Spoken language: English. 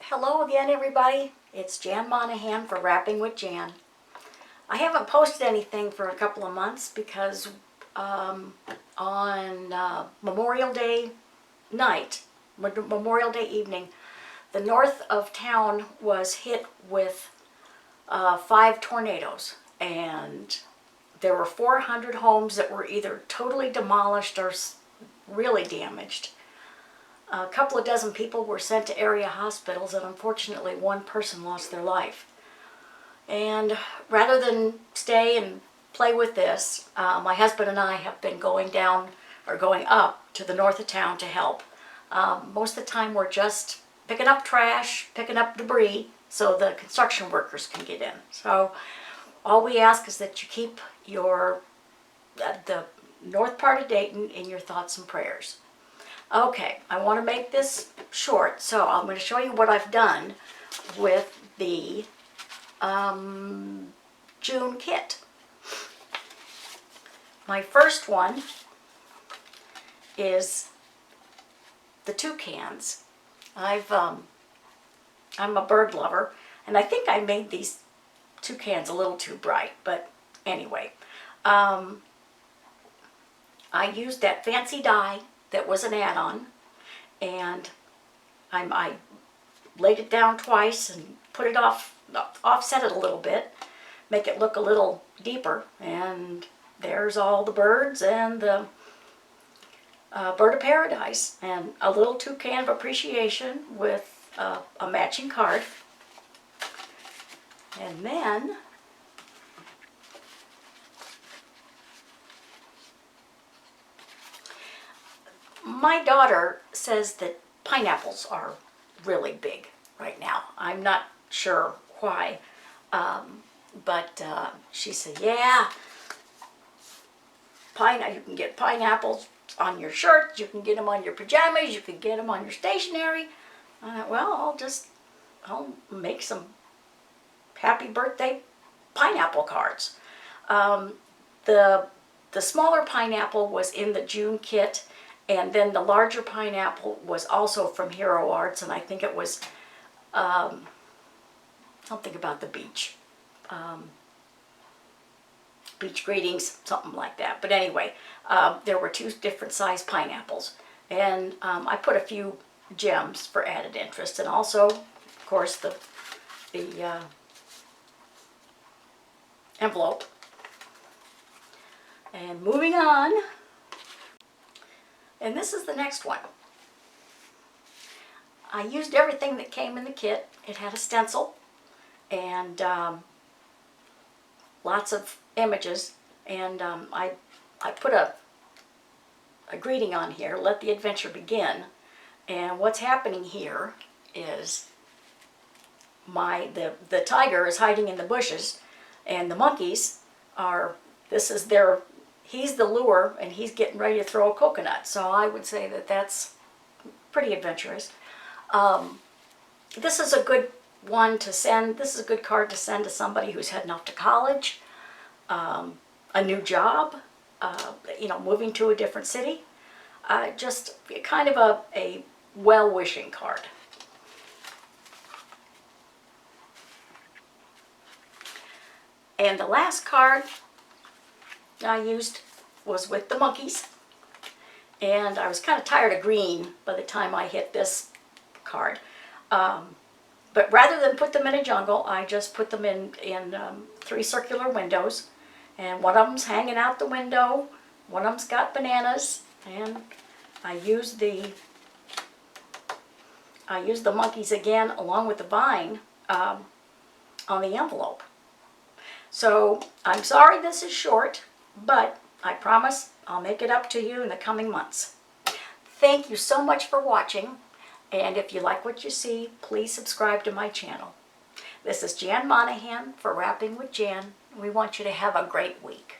Hello again, everybody. It's Jan Monahan for Wrapping with Jan. I haven't posted anything for a couple of months because on Memorial Day night, Memorial Day evening, the north of town was hit with 5 tornadoes, and there were 400 homes that were either totally demolished or really damaged. A couple of dozen people were sent to area hospitals, and unfortunately one person lost their life. And rather than stay and play with this, my husband and I have been going up to the north of town to help. Most of the time we're just picking up trash, picking up debris, so the construction workers can get in. So all we ask is that you keep the north part of Dayton in your thoughts and prayers. Okay, I want to make this short, so I'm going to show you what I've done with the June kit. My first one is the toucans. I'm a bird lover, and I think I made these toucans a little too bright, but anyway. I used that fancy dye that was an add-on, and I laid it down twice and put it offset it a little bit, make it look a little deeper, and there's all the birds and the bird of paradise, and a little toucan of appreciation with a matching card. And then my daughter says that pineapples are really big right now. I'm not sure why, but she said, yeah, you can get pineapples on your shirts, you can get them on your pajamas, you can get them on your stationery. I thought, well, I'll make some happy birthday pineapple cards. The smaller pineapple was in the June kit, and then the larger pineapple was also from Hero Arts, and I think it was something about the beach. Beach greetings, something like that. But anyway, there were 2 different size pineapples, and I put a few gems for added interest, and also, of course, the envelope. And moving on, and this is the next one. I used everything that came in the kit. It had a stencil and lots of images, and I put a greeting on here, let the adventure begin. And what's happening here is the tiger is hiding in the bushes, and the monkeys are, he's the lure, and he's getting ready to throw a coconut. So I would say that that's pretty adventurous. This is a good one to send. This is a good card to send to somebody who's heading off to college, a new job, moving to a different city. Just kind of a well-wishing card. And the last card I used was with the monkeys, and I was kind of tired of green by the time I hit this card. But rather than put them in a jungle, I just put them in 3 circular windows, and one of them's hanging out the window, one of them's got bananas, and I used the monkeys again along with the vine on the envelope. So I'm sorry this is short, but I promise I'll make it up to you in the coming months. Thank you so much for watching, and if you like what you see, please subscribe to my channel. This is Jan Monahan for Wrapping with Jan. We want you to have a great week.